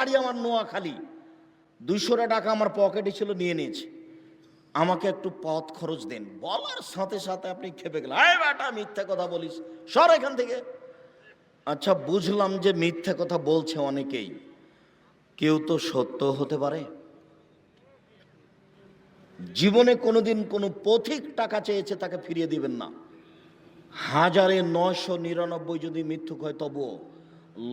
বাড়ি আমার নোয়াখালী, 200 টাকা আমার পকেটে ছিল, নিয়ে নিয়েছে। আমাকে একটু পথ খরচ দেন। বলার সাথে সাথে আপনি খেপে গেলেন, এই বেটা মিথ্যা কথা বলিস, সর এখান থেকে। আচ্ছা, বুঝলাম যে মিথ্যা কথা বলছে অনেকেই, কেউ তো সত্য হতে পারে। জীবনে কোনোদিন কোনো পথিক টাকা চেয়েছে তাকে ফিরিয়ে দিবেন না। 1999 যদি মিথ্যুক হয়, তবুও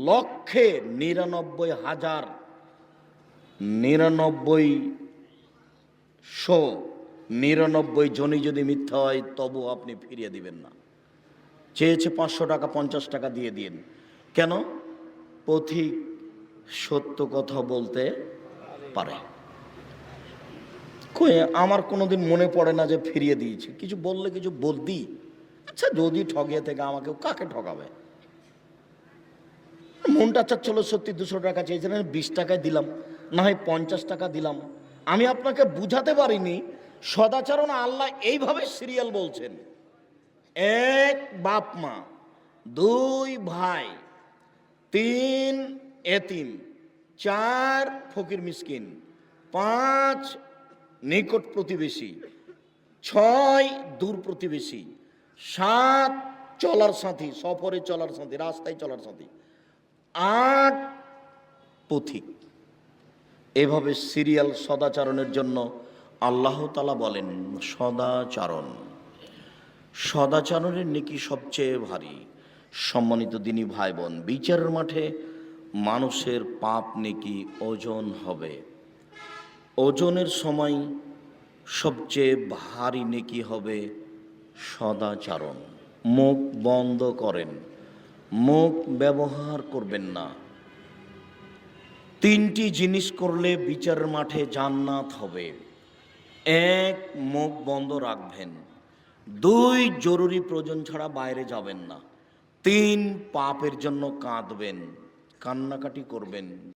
1,99,999 জনই যদি মিথ্যা হয়, তবু আপনি ফিরিয়ে দিবেন না। চেয়েছে 500 টাকা, 50 টাকা দিয়ে দিন। কেন? পথিক সত্য কথা বলতে পারে। কই, আমার কোনোদিন মনে পড়ে না যে ফিরিয়ে দিয়েছি। কিছু বললে কিছু বলতি। আচ্ছা, যদি ঠগিয়ে থেকে আমাকে কাকে ঠকাবে? মনটা চাচ্ছিল সত্যি 200 টাকা চেয়েছিলেন, 20 টাকায় দিলাম, না হয় 50 টাকা দিলাম। আমি আপনাকে বুঝাতে পারিনি সদাচরণ আল্লাহ এইভাবে সিরিয়াল বলছেন। 1 বাপ মা, 2 ভাই, 3 এতিম, 4 ফকির মিসকিন, 5 নিকট প্রতিবেশী, 6 দূর প্রতিবেশী, 7 চলার সাথী, সফরে চলার সাথী, রাস্তায় চলার সাথী, 8 পথিক। এভাবে সিরিয়াল সদাচরণের জন্য আল্লাহ তাআলা বলেন সদাচরণ। সদাচরণের নেকি সবচেয়ে ভারী। সম্মানিত দিনী ভাই বোন, বিচারের মাঠে মানুষের পাপ নেকি ওজন হবে। ওজনের সময় সবচেয়ে ভারী নেকি হবে সদাচরণ। মুখ বন্ধ করেন, মুখ ব্যবহার করবেন না। 3টি জিনিস করলে বিচারের মাঠে জান্নাত হবে। 1, মুখ বন্ধ রাখবেন। 2, জরুরি প্রয়োজন ছাড়া বাইরে যাবেন না। 3, পাপের জন্য কাঁদবেন, কান্নাকাটি করবেন।